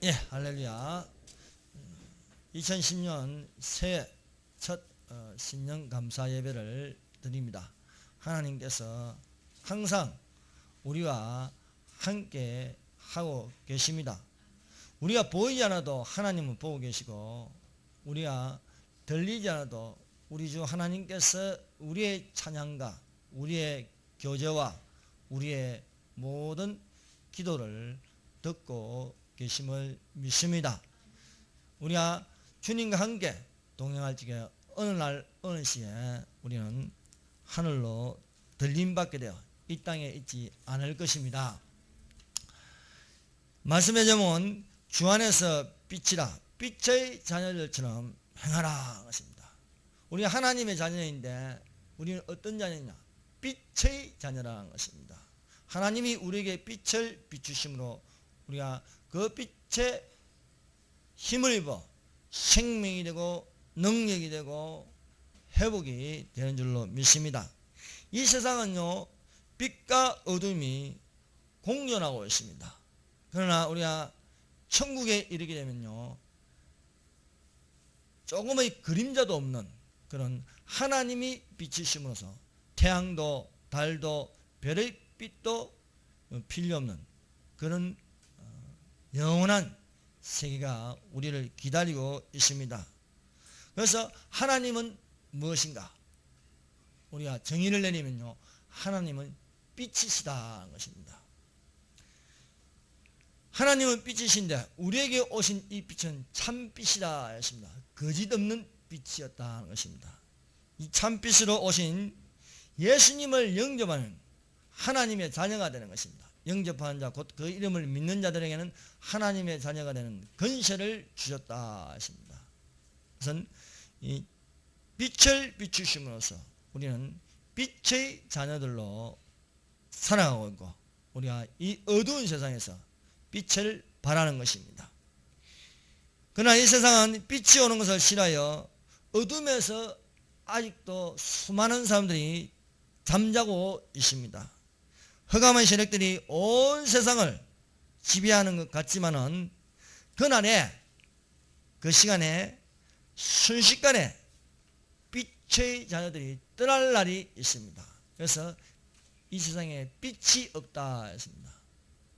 예, 할렐루야. 2010년 새해 첫 신년 감사 예배를 드립니다. 하나님께서 항상 우리와 함께 하고 계십니다. 우리가 보이지 않아도 하나님은 보고 계시고, 우리가 들리지 않아도 우리 주 하나님께서 우리의 찬양과 우리의 교제와 우리의 모든 기도를 듣고 계심을 믿습니다. 우리가 주님과 함께 동행할 적에 어느 날 어느 시에 우리는 하늘로 들림받게 되어 이 땅에 있지 않을 것입니다. 말씀의 제목은 주 안에서 빛이라, 빛의 자녀들처럼 행하라 것입니다. 우리가 하나님의 자녀인데 우리는 어떤 자녀냐? 빛의 자녀라는 것입니다. 하나님이 우리에게 빛을 비추심으로 우리가 그 빛에 힘을 입어 생명이 되고 능력이 되고 회복이 되는 줄로 믿습니다. 이 세상은요, 빛과 어둠이 공존하고 있습니다. 그러나 우리가 천국에 이르게 되면요, 조금의 그림자도 없는 그런 하나님이 비치심으로써 태양도 달도 별의 빛도 필요 없는 그런 영원한 세계가 우리를 기다리고 있습니다. 그래서 하나님은 무엇인가? 우리가 정의를 내리면요, 하나님은 빛이시다는 것입니다. 하나님은 빛이신데 우리에게 오신 이 빛은 참빛이다 했습니다. 거짓 없는 빛이었다는 것입니다. 이 참빛으로 오신 예수님을 영접하는 하나님의 자녀가 되는 것입니다. 영접하는 자, 곧 그 이름을 믿는 자들에게는 하나님의 자녀가 되는 권세를 주셨다 했습니다. 우선 이 빛을 비추심으로써 우리는 빛의 자녀들로 살아가고 있고, 우리가 이 어두운 세상에서 빛을 발하는 것입니다. 그러나 이 세상은 빛이 오는 것을 싫어하여 어둠에서 아직도 수많은 사람들이 잠자고 있습니다. 흑암의 세력들이 온 세상을 지배하는 것 같지만은 그날에, 그 시간에 순식간에 빛의 자녀들이 떠날 날이 있습니다. 그래서 이 세상에 빛이 없다 했습니다.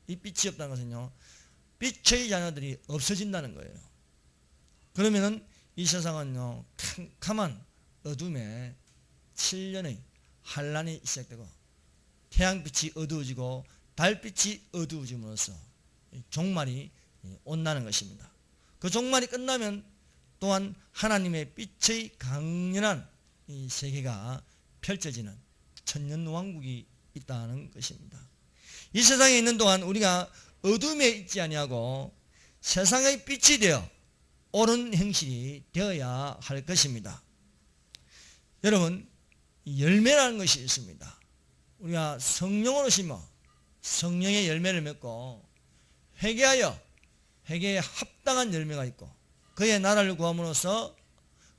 이 빛이 없다는 것은요, 빛의 자녀들이 없어진다는 거예요. 그러면은 이 세상은요, 캄캄한 어둠에 7년의 환란이 시작되고 태양빛이 어두워지고 달빛이 어두워짐으로써 종말이 온다는 것입니다. 그 종말이 끝나면 또한 하나님의 빛의 강렬한 이 세계가 펼쳐지는 천년왕국이 있다는 것입니다. 이 세상에 있는 동안 우리가 어둠에 있지 아니하고 세상의 빛이 되어 옳은 행실이 되어야 할 것입니다. 여러분, 열매라는 것이 있습니다. 우리가 성령으로 심어 성령의 열매를 맺고 회개하여 회개에 합당한 열매가 있고, 그의 나라를 구함으로써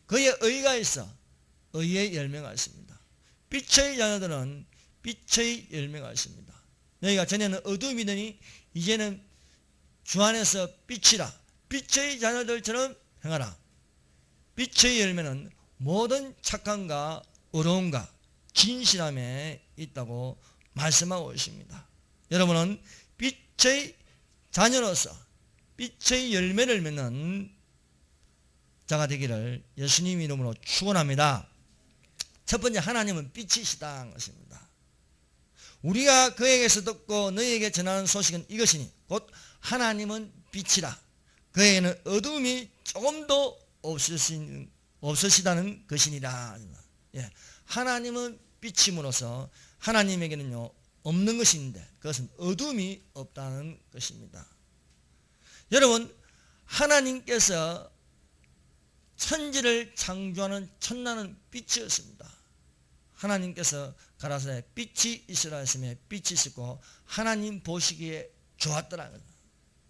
그의 의가 있어 의의 열매가 있습니다. 빛의 자녀들은 빛의 열매가 있습니다. 너희가 전에는 어둠이더니 이제는 주 안에서 빛이라, 빛의 자녀들처럼 행하라. 빛의 열매는 모든 착함과 의로움과 진실함에 있다고 말씀하고 있습니다. 여러분은 빛의 자녀로서 빛의 열매를 맺는 자가 되기를 예수님 이름으로 축원합니다. 첫 번째, 하나님은 빛이시다는 것입니다. 우리가 그에게서 듣고 너희에게 전하는 소식은 이것이니 곧 하나님은 빛이라, 그에게는 어둠이 조금도 없으시다는 것이니라. 예, 하나님은 빛임으로써 하나님에게는요, 없는 것이 있는데 그것은 어둠이 없다는 것입니다. 여러분, 하나님께서 천지를 창조하는 첫날은 빛이었습니다. 하나님께서 가라사대 빛이 있으라 했으며 빛이 있었고 하나님 보시기에 좋았더라.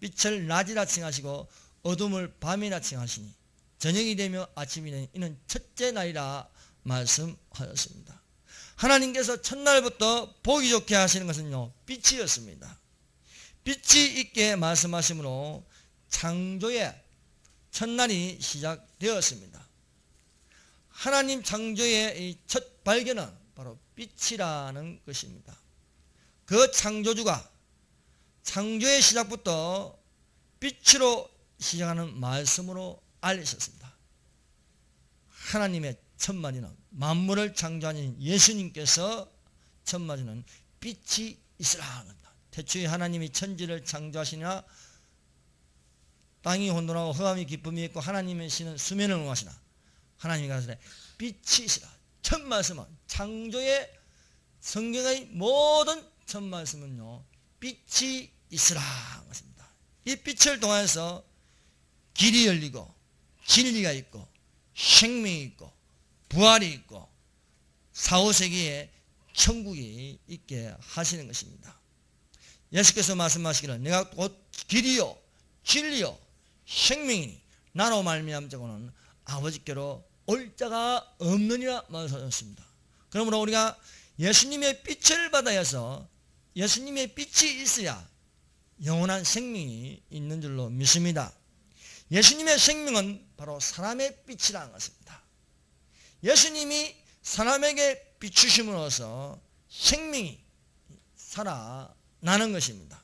빛을 낮이라 칭하시고 어둠을 밤이라 칭하시니 저녁이 되며 아침이 되니 이는 첫째 날이라 말씀하셨습니다. 하나님께서 첫날부터 보기 좋게 하시는 것은요, 빛이었습니다. 빛이 있게 말씀하시므로 창조의 첫날이 시작되었습니다. 하나님 창조의 이 첫 발견은 바로 빛이라는 것입니다. 그 창조주가 창조의 시작부터 빛으로 시작하는 말씀으로 알리셨습니다. 하나님의 첫 마디는 만물을 창조하신 예수님께서 첫 마디는 빛이 있으라. 태초에 하나님이 천지를 창조하시나 땅이 혼돈하고 흑암이 기쁨이 있고 하나님의 신은 수면을 응하시나 하나님이 가라사대 빛이 있으라. 첫 말씀은 창조의 성경의 모든 첫 말씀은요 빛이 있으라 것입니다. 이 빛을 통해서 길이 열리고 진리가 있고 생명이 있고 부활이 있고 사후세계에 천국이 있게 하시는 것입니다. 예수께서 말씀하시기를 내가 곧 길이요 진리요 생명이니 나로 말미암은 자고는 아버지께로 올 자가 없느니라 말씀하셨습니다. 그러므로 우리가 예수님의 빛을 받아서 예수님의 빛이 있어야 영원한 생명이 있는 줄로 믿습니다. 예수님의 생명은 바로 사람의 빛이라는 것입니다. 예수님이 사람에게 비추심으로써 생명이 살아나는 것입니다.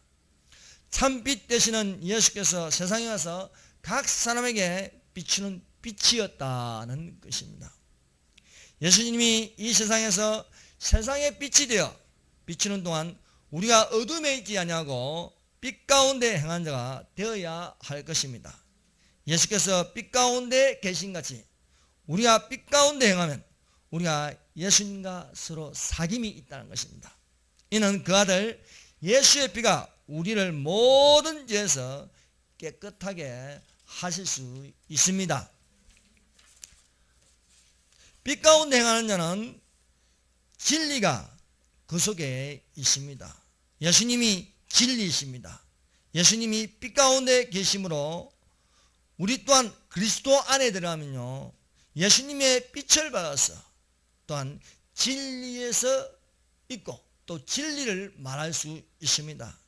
참빛 되시는 예수께서 세상에 와서 각 사람에게 비추는 빛이었다는 것입니다. 예수님이 이 세상에서 세상의 빛이 되어 비추는 동안 우리가 어둠에 있지 아니하고 빛 가운데 행한 자가 되어야 할 것입니다. 예수께서 빛 가운데 계신 같이 우리가 빛 가운데 행하면 우리가 예수님과 서로 사귐이 있다는 것입니다. 이는 그 아들 예수의 피가 우리를 모든 죄에서 깨끗하게 하실 수 있습니다. 빛 가운데 행하는 자는 진리가 그 속에 있습니다. 예수님이 진리이십니다. 예수님이 빛 가운데 계심으로 우리 또한 그리스도 안에 들어가면요 예수님의 빛을 받아서 또한 진리에서 있고 또 진리를 말할 수 있습니다.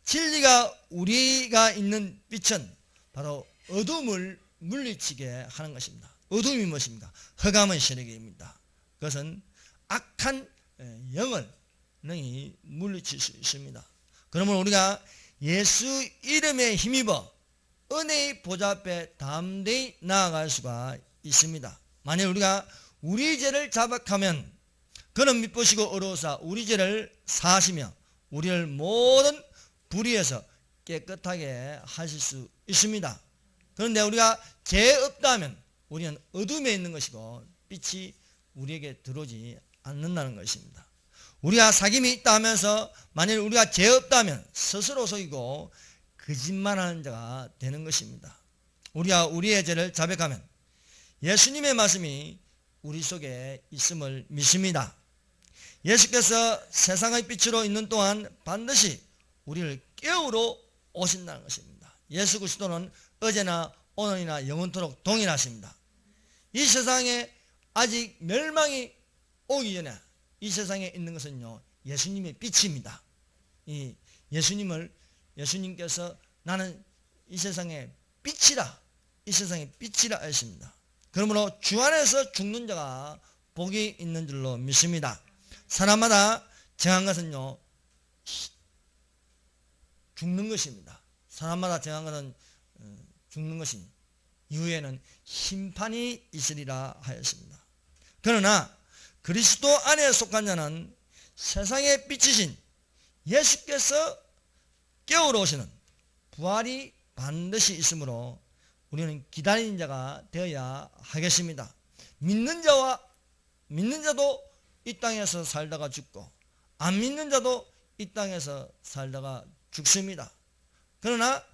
진리가 우리가 있는 빛은 바로 어둠을 물리치게 하는 것입니다. 어둠이 무엇입니까? 흑암의 세력입니다. 그것은 악한 영을 능히 물리칠 수 있습니다. 그러므로 우리가 예수 이름에 힘입어 은혜의 보좌 앞에 담대히 나아갈 수가 있습니다. 만일 우리가 우리 죄를 자백하면 그는 미쁘시고 어려우사 우리 죄를 사하시며 우리를 모든 불의에서 깨끗하게 하실 수 있습니다. 그런데 우리가 죄 없다 하면 우리는 어둠에 있는 것이고 빛이 우리에게 들어오지 않는다는 것입니다. 우리가 사귐이 있다 하면서 만일 우리가 죄 없다 하면 스스로 속이고 거짓말하는 자가 되는 것입니다. 우리가 우리의 죄를 자백하면 예수님의 말씀이 우리 속에 있음을 믿습니다. 예수께서 세상의 빛으로 있는 동안 반드시 우리를 깨우러 오신다는 것입니다. 예수 그리스도는 어제나 오늘이나 영원토록 동일하십니다. 이 세상에 아직 멸망이 오기 전에 이 세상에 있는 것은요 예수님의 빛입니다. 이 예수님께서 나는 이 세상의 빛이라 이 세상의 빛이라 하십니다. 그러므로 주 안에서 죽는 자가 복이 있는 줄로 믿습니다. 사람마다 정한 것은요 죽는 것입니다. 사람마다 정한 것은 죽는 것이니 이후에는 심판이 있으리라 하였습니다. 그러나 그리스도 안에 속한 자는 세상의 빛이신 예수께서 깨우러 오시는 부활이 반드시 있으므로 우리는 기다리는 자가 되어야 하겠습니다. 믿는 자도 이 땅에서 살다가 죽고 안 믿는 자도 이 땅에서 살다가 죽습니다. 그러나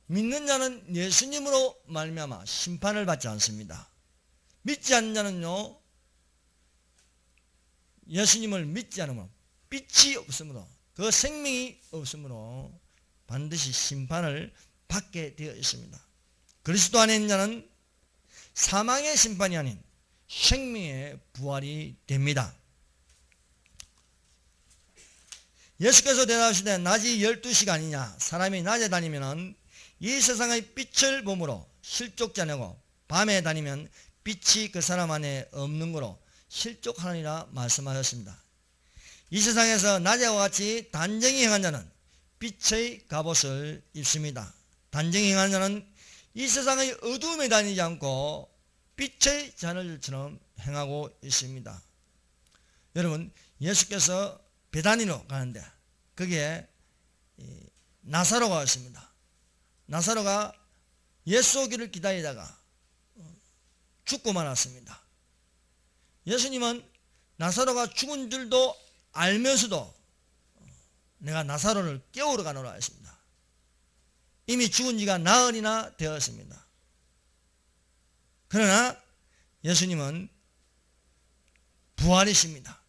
믿는 자는 예수님으로 말미암아 심판을 받지 않습니다. 믿지 않는 자는요 예수님을 믿지 않으면 빛이 없으므로 그 생명이 없으므로 반드시 심판을 받게 되어 있습니다. 그리스도 안에 있는 자는 사망의 심판이 아닌 생명의 부활이 됩니다. 예수께서 대답하시되 낮이 12시간이냐 사람이 낮에 다니면 이 세상의 빛을 몸으로 실족자냐고 밤에 다니면 빛이 그 사람 안에 없는 거로 실족하느니라 말씀하셨습니다. 이 세상에서 낮에와 같이 단정히 행한 자는 빛의 갑옷을 입습니다. 단정히 행한 자는 이 세상의 어두움에 다니지 않고 빛의 자녀들처럼 행하고 있습니다. 여러분, 예수께서 베다니로 가는데 거기에 나사로가 있습니다. 나사로가 예수 오기를 기다리다가 죽고 말았습니다. 예수님은 나사로가 죽은 줄도 알면서도 내가 나사로를 깨우러 가노라 했습니다. 이미 죽은 지가 나흘이나 되었습니다. 그러나 예수님은 부활이십니다.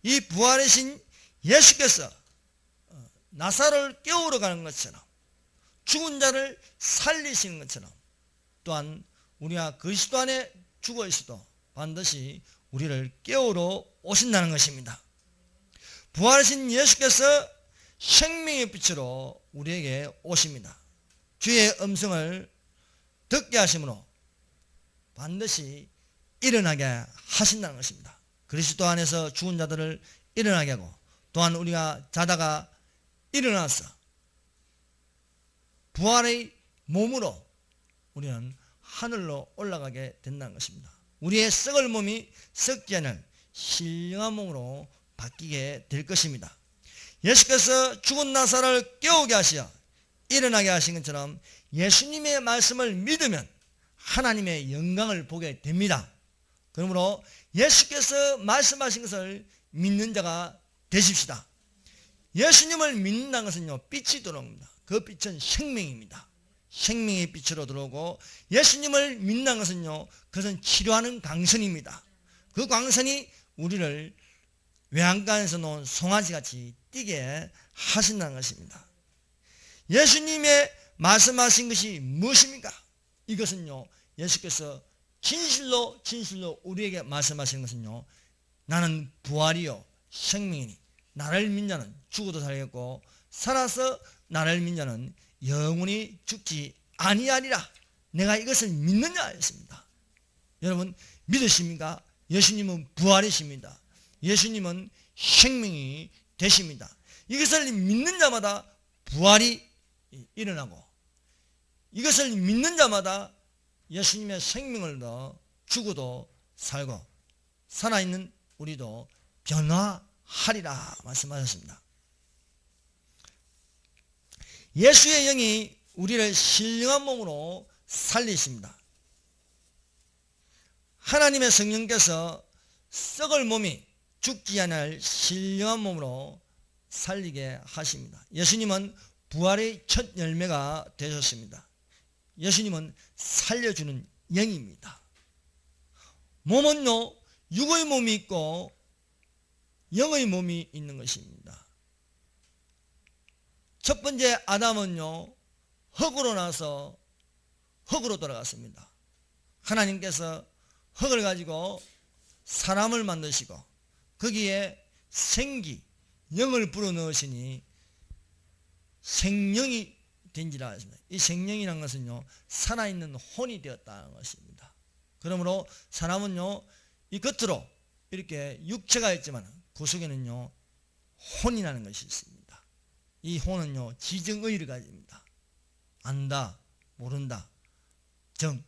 이 부활이신 예수께서 나사로를 깨우러 가는 것처럼 죽은 자를 살리시는 것처럼 또한 우리가 그리스도 안에 죽어 있어도 반드시 우리를 깨우러 오신다는 것입니다. 부활하신 예수께서 생명의 빛으로 우리에게 오십니다. 주의 음성을 듣게 하심으로 반드시 일어나게 하신다는 것입니다. 그리스도 안에서 죽은 자들을 일어나게 하고 또한 우리가 자다가 일어나서 부활의 몸으로 우리는 하늘로 올라가게 된다는 것입니다. 우리의 썩을 몸이 썩지 않을 신령한 몸으로 바뀌게 될 것입니다. 예수께서 죽은 나사로를 깨우게 하시어 일어나게 하신 것처럼 예수님의 말씀을 믿으면 하나님의 영광을 보게 됩니다. 그러므로 예수께서 말씀하신 것을 믿는 자가 되십시다. 예수님을 믿는다는 것은요, 빛이 들어옵니다. 그 빛은 생명입니다. 생명의 빛으로 들어오고 예수님을 믿는 것은요, 그것은 치료하는 광선입니다. 그 광선이 우리를 외양간에서 놓은 송아지같이 뛰게 하신다는 것입니다. 예수님의 말씀하신 것이 무엇입니까? 이것은요, 예수께서 진실로 우리에게 말씀하신 것은요, 나는 부활이요 생명이니 나를 믿는 자는 죽어도 살겠고 살아서 나를 믿는 자는 영원히 죽지 아니하리라. 내가 이것을 믿느냐 했습니다. 여러분 믿으십니까? 예수님은 부활이십니다. 예수님은 생명이 되십니다. 이것을 믿는 자마다 부활이 일어나고 이것을 믿는 자마다 예수님의 생명을 더 죽어도 살고 살아있는 우리도 변화하리라 말씀하셨습니다. 예수의 영이 우리를 신령한 몸으로 살리십니다. 하나님의 성령께서 썩을 몸이 죽지 않을 신령한 몸으로 살리게 하십니다. 예수님은 부활의 첫 열매가 되셨습니다. 예수님은 살려주는 영입니다. 몸은요, 육의 몸이 있고 영의 몸이 있는 것입니다. 첫 번째 아담은요, 흙으로 나서 흙으로 돌아갔습니다. 하나님께서 흙을 가지고 사람을 만드시고 거기에 생기, 영을 불어넣으시니 생명이 된지라 했습니다. 이 생명이라는 것은요, 살아있는 혼이 되었다는 것입니다. 그러므로 사람은요, 이 겉으로 이렇게 육체가 있지만 그 속에는요, 혼이라는 것이 있습니다. 이 혼은요, 지정의를 가집니다. 안다, 모른다, 정,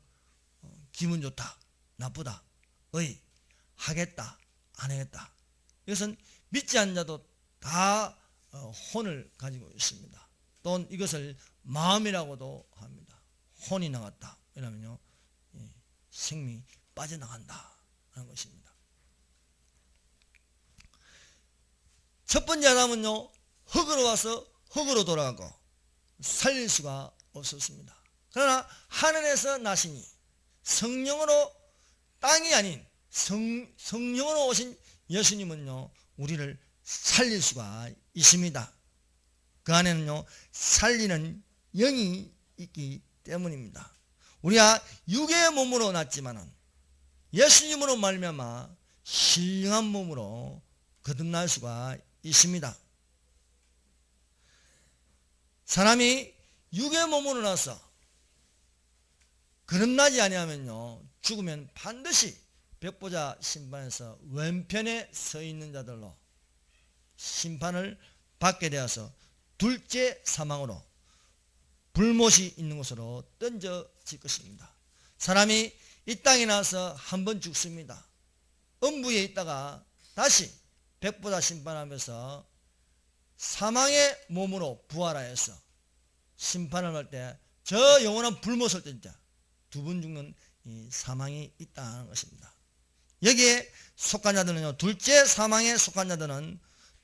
기분 좋다, 나쁘다, 의, 하겠다, 안 하겠다. 이것은 믿지 않는 자도 다 혼을 가지고 있습니다. 또는 이것을 마음이라고도 합니다. 혼이 나갔다 이러면요, 생명이 빠져나간다 하는 것입니다. 첫 번째 아담은요, 흙으로 와서 흙으로 돌아가고 살릴 수가 없었습니다. 그러나 하늘에서 나시니 성령으로 땅이 아닌 성령으로 오신 예수님은요, 우리를 살릴 수가 있습니다. 그 안에는요, 살리는 영이 있기 때문입니다. 우리가 육의 몸으로 났지만은 예수님으로 말미암아 신령한 몸으로 거듭날 수가 있습니다. 사람이 육의 몸으로 나서 거듭나지 아니하면요 죽으면 반드시 백보자 심판에서 왼편에 서 있는 자들로 심판을 받게 되어서 둘째 사망으로 불못이 있는 곳으로 던져질 것입니다. 사람이 이 땅에 나와서 한 번 죽습니다. 음부에 있다가 다시 백보자 심판하면서 사망의 몸으로 부활하여서 심판을 할 때 저 영원한 불못을 던져 두 번 죽는 이 사망이 있다는 것입니다. 여기에 속한 자들은요, 둘째 사망에 속한 자들은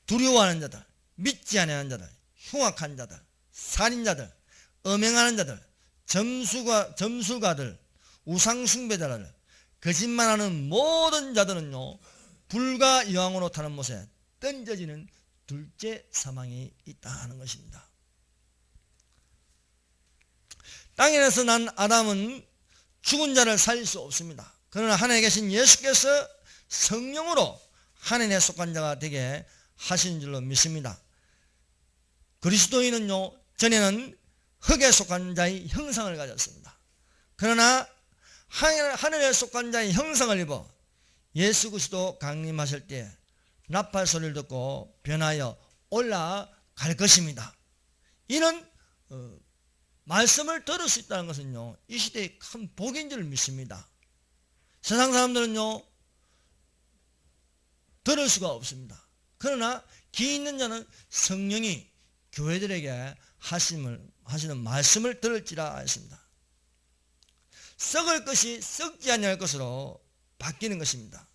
두려워하는 자들, 믿지 않는 자들, 흉악한 자들, 살인자들, 음행하는 자들, 점술가들, 우상숭배자들, 거짓말하는 모든 자들은요 불과 여왕으로 타는 못에 던져지는 둘째 사망이 있다는 것입니다. 땅에서 난 아담은 죽은 자를 살릴 수 없습니다. 그러나 하늘에 계신 예수께서 성령으로 하늘에 속한 자가 되게 하신 줄로 믿습니다. 그리스도인은요 전에는 흙에 속한 자의 형상을 가졌습니다. 그러나 하늘에 속한 자의 형상을 입어 예수 그리스도 강림하실 때 나팔 소리를 듣고 변하여 올라갈 것입니다. 이는 말씀을 들을 수 있다는 것은요 이 시대의 큰 복인 줄 믿습니다. 세상 사람들은요 들을 수가 없습니다. 그러나 귀 있는 자는 성령이 교회들에게 하시는 말씀을 들을지라 하였습니다. 썩을 것이 썩지 아니할 것으로 바뀌는 것입니다.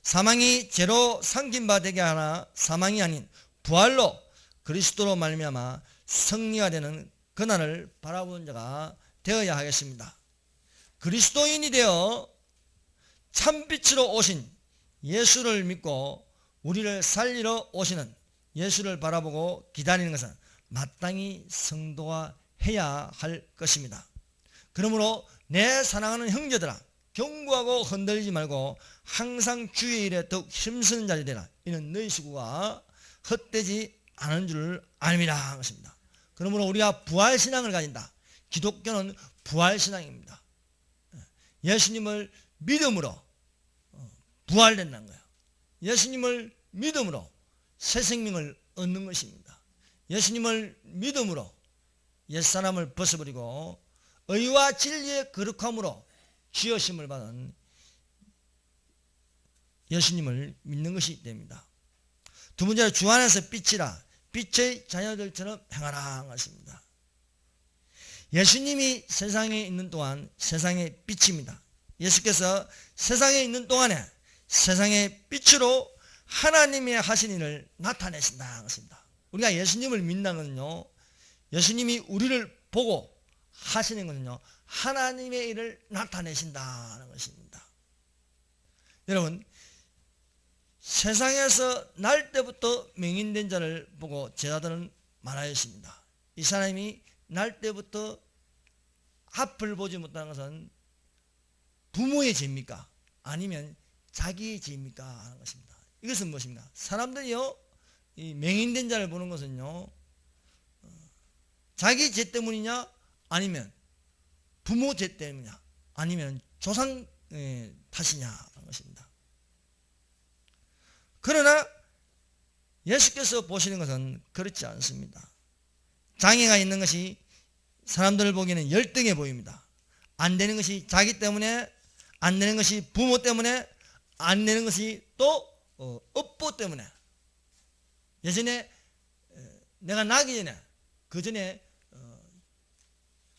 사망이 죄로 삼킨 바 되게 하나 사망이 아닌 부활로 그리스도로 말미암아 승리가 되는 그날을 바라보는 자가 되어야 하겠습니다. 그리스도인이 되어 참빛으로 오신 예수를 믿고 우리를 살리러 오시는 예수를 바라보고 기다리는 것은 마땅히 성도가 해야 할 것입니다. 그러므로 내 사랑하는 형제들아 경고하고 흔들리지 말고 항상 주의 일에 더욱 힘쓰는 자리 되라. 이는 너희 수고가 헛되지 않은 줄 압니다 하는 것입니다. 그러므로 우리가 부활신앙을 가진다. 기독교는 부활신앙입니다. 예수님을 믿음으로 부활된다는 거예요. 예수님을 믿음으로 새 생명을 얻는 것입니다. 예수님을 믿음으로 옛사람을 벗어버리고 의와 진리의 거룩함으로 지으심을 받은 예수님을 믿는 것이 됩니다. 두 번째로 주 안에서 빛이라 빛의 자녀들처럼 행하라 하는 것입니다. 예수님이 세상에 있는 동안 세상의 빛입니다. 예수께서 세상에 있는 동안에 세상의 빛으로 하나님의 하신 일을 나타내신다 하는 것입니다. 우리가 예수님을 믿는 것은요 예수님이 우리를 보고 하시는 것은요 하나님의 일을 나타내신다는 것입니다. 여러분 세상에서 날 때부터 맹인된 자를 보고 제자들은 말하였습니다. 이 사람이 날 때부터 앞을 보지 못하는 것은 부모의 죄입니까? 아니면 자기의 죄입니까? 하는 것입니다. 이것은 무엇입니까? 사람들이요 이 맹인된 자를 보는 것은요 자기 죄 때문이냐 아니면 부모 죄 때문이냐 아니면 조상 탓이냐 하는 것입니다. 그러나 예수께서 보시는 것은 그렇지 않습니다. 장애가 있는 것이 사람들을 보기에는 열등해 보입니다. 안 되는 것이 자기 때문에, 안 되는 것이 부모 때문에, 안 되는 것이 또 업보 때문에. 예전에 내가 나기 전에 그 전에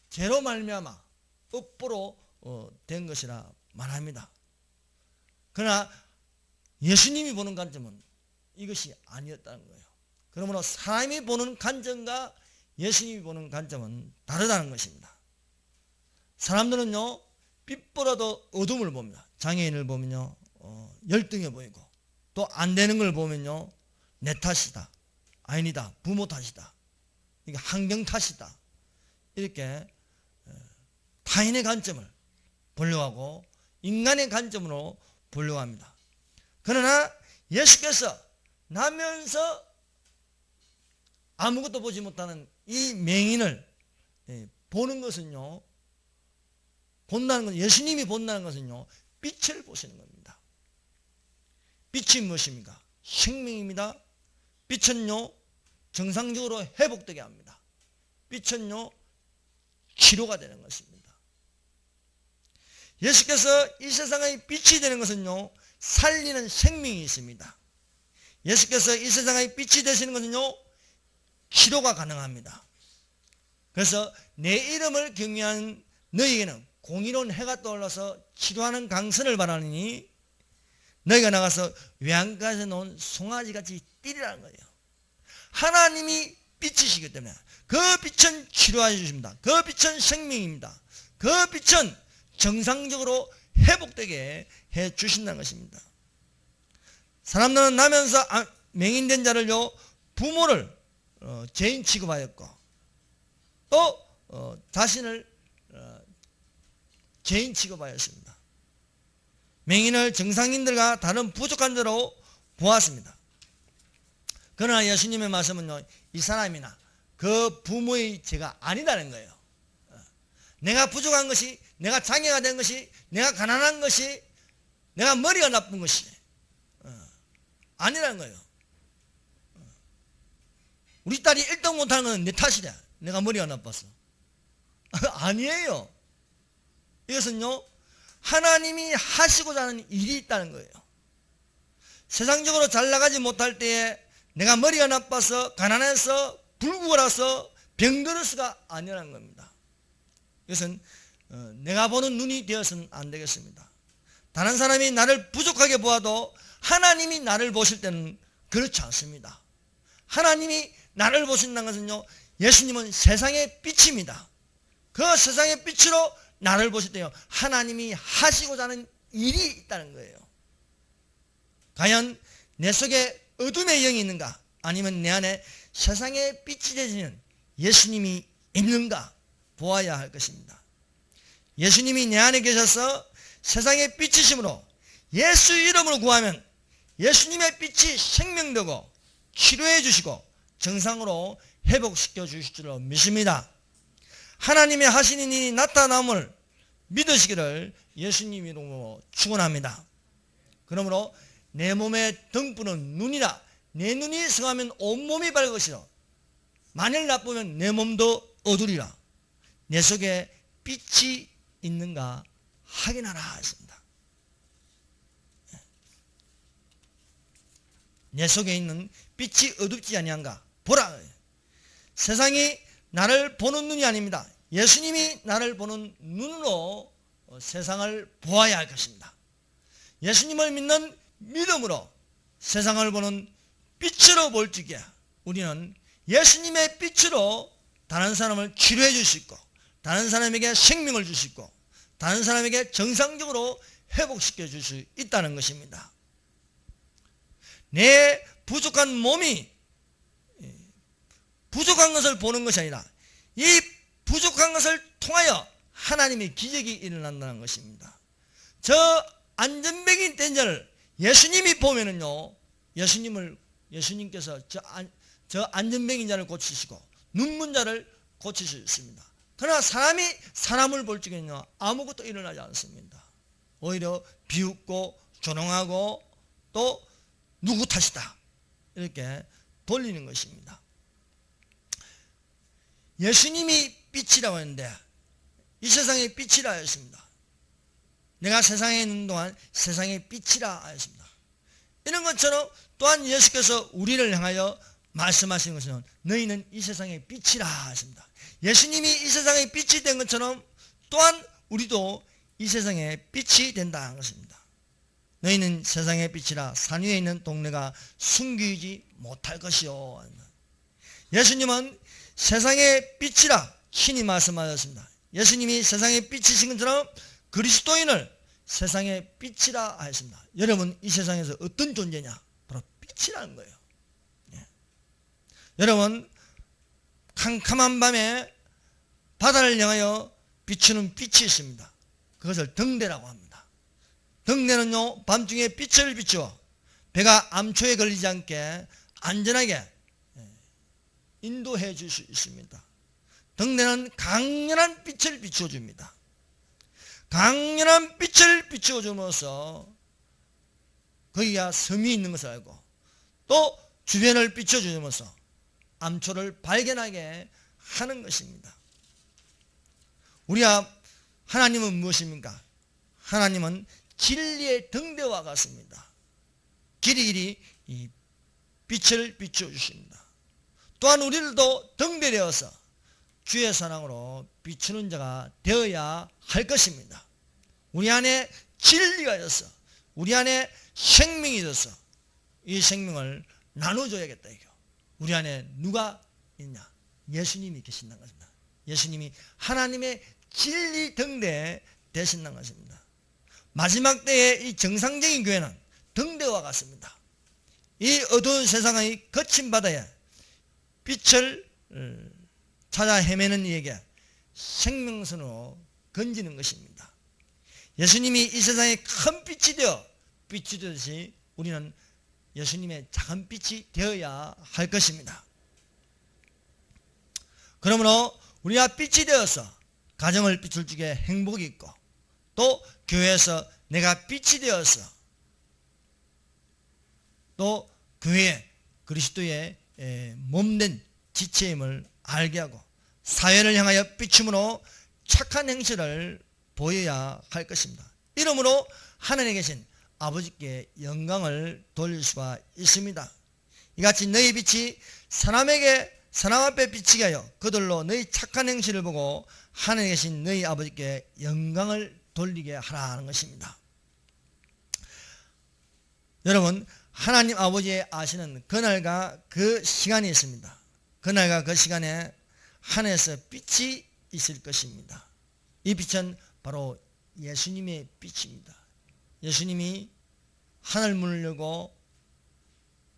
죄로 말미암아 업보로 된 것이라 말합니다. 그러나 예수님이 보는 관점은 이것이 아니었다는 거예요. 그러므로 사람이 보는 관점과 예수님이 보는 관점은 다르다는 것입니다. 사람들은요 빛보다도 어둠을 봅니다. 장애인을 보면요 열등해 보이고 또 안 되는 걸 보면요 내 탓이다, 아니다, 부모 탓이다, 이게 환경 탓이다, 이렇게 타인의 관점을 보려고 하고 인간의 관점으로 보려고 합니다. 그러나 예수께서 나면서 아무것도 보지 못하는 이 맹인을 보는 것은요, 본다는 건, 예수님이 본다는 것은요, 빛을 보시는 겁니다. 빛이 무엇입니까? 생명입니다. 빛은요, 정상적으로 회복되게 합니다. 빛은요, 치료가 되는 것입니다. 예수께서 이 세상의 빛이 되는 것은요, 살리는 생명이 있습니다. 예수께서 이 세상의 빛이 되시는 것은요, 치료가 가능합니다. 그래서 내 이름을 경외하는 너희에게는 공의로운 해가 떠올라서 치료하는 강선을 바라니 너희가 나가서 외양간에서 놓은 송아지같이 뛰리라는 거예요. 하나님이 빛이시기 때문에 그 빛은 치료해 주십니다. 그 빛은 생명입니다. 그 빛은 정상적으로 회복되게 해 주신다는 것입니다. 사람들은 나면서 맹인된 자를요, 부모를 죄인 취급하였고 또 자신을 죄인 취급하였습니다. 맹인을 정상인들과 다른 부족한 자로 보았습니다. 그러나 예수님의 말씀은요, 이 사람이나 그 부모의 죄가 아니다는 거예요. 내가 부족한 것이, 내가 장애가 된 것이, 내가 가난한 것이, 내가 머리가 나쁜 것이 아니라는 거예요. 우리 딸이 1등 못하는 건 내 탓이래. 내가 머리가 나빠서. 아니에요. 이것은요, 하나님이 하시고자 하는 일이 있다는 거예요. 세상적으로 잘 나가지 못할 때에 내가 머리가 나빠서, 가난해서, 불구라서 병들어서가 아니라는 겁니다. 이것은 내가 보는 눈이 되어서는 안 되겠습니다. 다른 사람이 나를 부족하게 보아도 하나님이 나를 보실 때는 그렇지 않습니다. 하나님이 나를 보신다는 것은요, 예수님은 세상의 빛입니다. 그 세상의 빛으로 나를 보실 때요, 하나님이 하시고자 하는 일이 있다는 거예요. 과연 내 속에 어둠의 영이 있는가? 아니면 내 안에 세상의 빛이 되시는 예수님이 있는가? 보아야 할 것입니다. 예수님이 내 안에 계셔서 세상의 빛이심으로 예수 이름으로 구하면 예수님의 빛이 생명되고 치료해 주시고 정상으로 회복시켜 주실 줄로 믿습니다. 하나님이 하시는 일이 나타남을 믿으시기를 예수님 이름으로 축원합니다. 그러므로 내 몸의 등불은 눈이라. 내 눈이 성하면 온몸이 밝으시라. 만일 나쁘면 내 몸도 어두리라. 내 속에 빛이 있는가 확인하라 했습니다. 내 속에 있는 빛이 어둡지 아니한가 보라. 세상이 나를 보는 눈이 아닙니다. 예수님이 나를 보는 눈으로 세상을 보아야 할 것입니다. 예수님을 믿는 믿음으로 세상을 보는 빛으로 볼 적에 우리는 예수님의 빛으로 다른 사람을 치료해 줄 수 있고, 다른 사람에게 생명을 줄 수 있고, 다른 사람에게 정상적으로 회복시켜 줄 수 있다는 것입니다. 내 부족한 몸이 부족한 것을 보는 것이 아니라 이 부족한 것을 통하여 하나님의 기적이 일어난다는 것입니다. 저 안전병이 된 자를 예수님이 보면은요, 예수님께서 저 안전병인 자를 고치시고 눈문 자를 고칠 수 있습니다. 그러나 사람이 사람을 볼 적에는요, 아무것도 일어나지 않습니다. 오히려 비웃고 조롱하고 또 누구 탓이다 이렇게 돌리는 것입니다. 예수님이 빛이라고 했는데 이 세상의 빛이라 했습니다. 내가 세상에 있는 동안 세상의 빛이라 하였습니다. 이런 것처럼 또한 예수께서 우리를 향하여 말씀하시는 것은 너희는 이 세상의 빛이라 하십니다. 예수님이 이 세상의 빛이 된 것처럼 또한 우리도 이 세상의 빛이 된다는 것입니다. 너희는 세상의 빛이라 산 위에 있는 동네가 숨기지 못할 것이요. 예수님은 세상의 빛이라 친히 말씀하셨습니다. 예수님이 세상의 빛이신 것처럼 그리스도인을 세상의 빛이라 하였습니다. 여러분, 이 세상에서 어떤 존재냐? 바로 빛이라는 거예요. 여러분, 캄캄한 밤에 바다를 향하여 비추는 빛이 있습니다. 그것을 등대라고 합니다. 등대는요, 밤중에 빛을 비추어 배가 암초에 걸리지 않게 안전하게 인도해 줄 수 있습니다. 등대는 강렬한 빛을 비추어 줍니다. 강렬한 빛을 비추어 줌으로써 거기가 섬이 있는 것을 알고 또 주변을 비추어 줌으로써 암초를 발견하게 하는 것입니다. 우리가 하나님은 무엇입니까? 하나님은 진리의 등대와 같습니다. 길이길이 이 빛을 비추어 주십니다. 또한 우리들도 등대되어서 주의 사랑으로 비추는 자가 되어야 할 것입니다. 우리 안에 진리가 있어서 우리 안에 생명이 있어서 이 생명을 나눠줘야겠다. 이거. 우리 안에 누가 있냐? 예수님이 계신다는 것입니다. 예수님이 하나님의 진리 등대 되신다는 것입니다. 마지막 때의 이 정상적인 교회는 등대와 같습니다. 이 어두운 세상의 거친 바다에 빛을 찾아 헤매는 이에게 생명선으로 건지는 것입니다. 예수님이 이 세상에 큰 빛이 되어 비추듯이 우리는 예수님의 작은 빛이 되어야 할 것입니다. 그러므로 우리가 빛이 되어서 가정을 비출 적에 행복이 있고 또 교회에서 내가 빛이 되어서 또 교회 그리스도의 몸된 지체임을 알게 하고 사회를 향하여 비춤으로 착한 행실을 보여야 할 것입니다. 이러므로 하늘에 계신 아버지께 영광을 돌릴 수가 있습니다. 이같이 너희 빛이 사람 앞에 비치게 하여 그들로 너희 착한 행실을 보고 하늘에 계신 너희 아버지께 영광을 돌리게 하라는 것입니다. 여러분, 하나님 아버지의 아시는 그날과 그 시간이 있습니다. 그날과 그 시간에 하늘에서 빛이 있을 것입니다. 이 빛은 바로 예수님의 빛입니다. 예수님이 하늘 문을 열고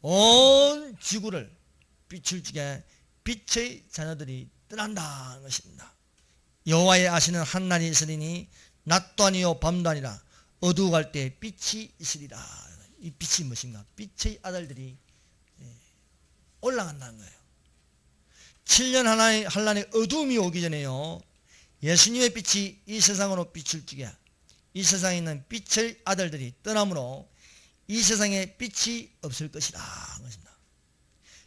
온 지구를 빛을 주게 빛의 자녀들이 떠난다는 것입니다. 여호와의 아시는 한날이 있으리니 낮도 아니요 밤도 아니라 어두워갈 때 빛이 있으리라. 이 빛이 무엇인가? 빛의 아들들이 올라간다는 거예요. 7년 한란의 어두움이 오기 전에요, 예수님의 빛이 이 세상으로 빛을 주게 이 세상에 있는 빛의 아들들이 떠나므로 이 세상에 빛이 없을 것이다.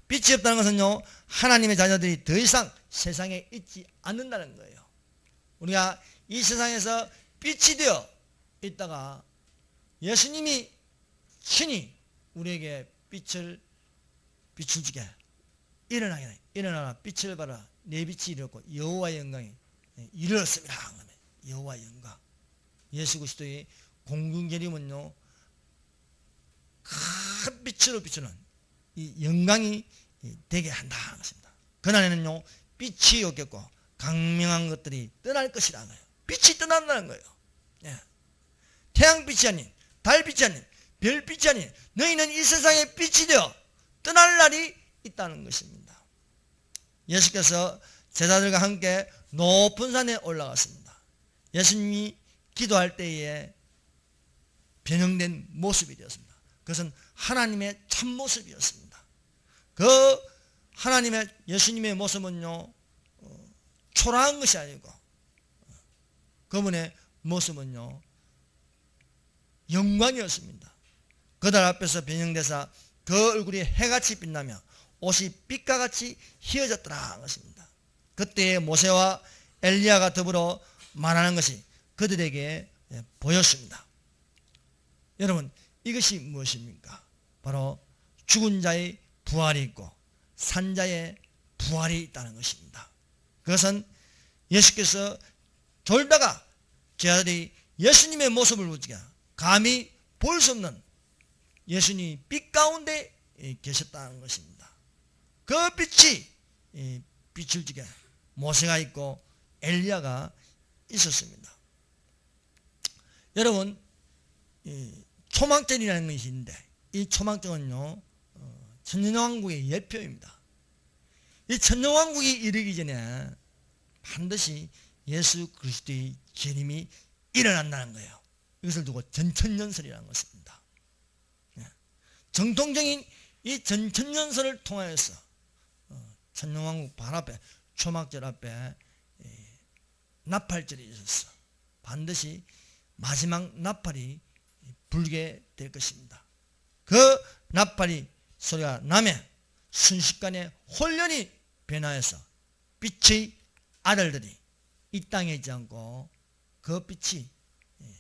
빛이 없다는 것은요, 하나님의 자녀들이 더 이상 세상에 있지 않는다는 거예요. 우리가 이 세상에서 빛이 되어 있다가 예수님이 친히 우리에게 빛을 주게 일어나라 빛을 봐라 내 빛이 이르렀고 여호와의 영광이 이르렀습니다. 여호와의 영광, 예수 그리스도의 공중재림은요 큰 빛으로 비추는 이 영광이 되게 한다는 것입니다. 그날에는요 빛이 없겠고 강명한 것들이 떠날 것이라는 거예요. 빛이 떠난다는 거예요. 태양빛이 아닌 달빛이 아닌 별빛이 아닌 너희는 이 세상에 빛이 되어 떠날 날이 있다는 것입니다. 예수께서 제자들과 함께 높은 산에 올라갔습니다. 예수님이 기도할 때에 변형된 모습이 되었습니다. 그것은 하나님의 참모습이었습니다. 그 하나님의 예수님의 모습은요 초라한 것이 아니고 그분의 모습은요 영광이었습니다. 그들 앞에서 변형되사 그 얼굴이 해같이 빛나며 옷이 빛과 같이 휘어졌더라 것입니다. 그때의 모세와 엘리야가 더불어 말하는 것이 그들에게 보였습니다. 여러분, 이것이 무엇입니까? 바로 죽은 자의 부활이 있고 산자의 부활이 있다는 것입니다. 그것은 예수께서 졸다가 제자들이 예수님의 모습을 보지가 감히 볼 수 없는 예수님이 빛 가운데 계셨다는 것입니다. 그 빛이 빛을 지게 모세가 있고 엘리야가 있었습니다. 여러분, 초막절이라는 것이 있는데 이 초막절은요 천년왕국의 예표입니다. 이 천년왕국이 이르기 전에 반드시 예수 그리스도의 재림이 일어난다는 거예요. 이것을 두고 전천년설이라는 것입니다. 정통적인 이 전천년설을 통하여서 천년왕국 발 앞에 초막절 앞에 나팔절이 있었어. 반드시 마지막 나팔이 불게 될 것입니다. 그 나팔이 소리가 나면 순식간에 혼련이 변화해서 빛의 아들들이 이 땅에 있지 않고 그 빛이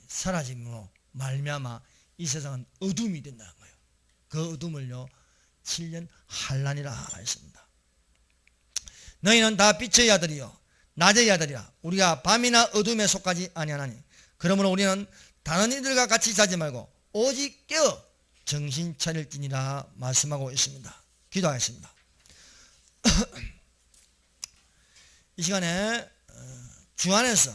사라짐으로 말미암아 이 세상은 어둠이 된다는 거예요. 그 어둠을요 7년 환란이라 했습니다. 너희는 다 빛의 아들이요 낮의 아들이라. 우리가 밤이나 어둠에 속하지 아니하나니 그러므로 우리는 다른 이들과 같이 자지 말고 오직 깨어 정신 차릴지니라 말씀하고 있습니다. 기도하겠습니다. 이 시간에 주 안에서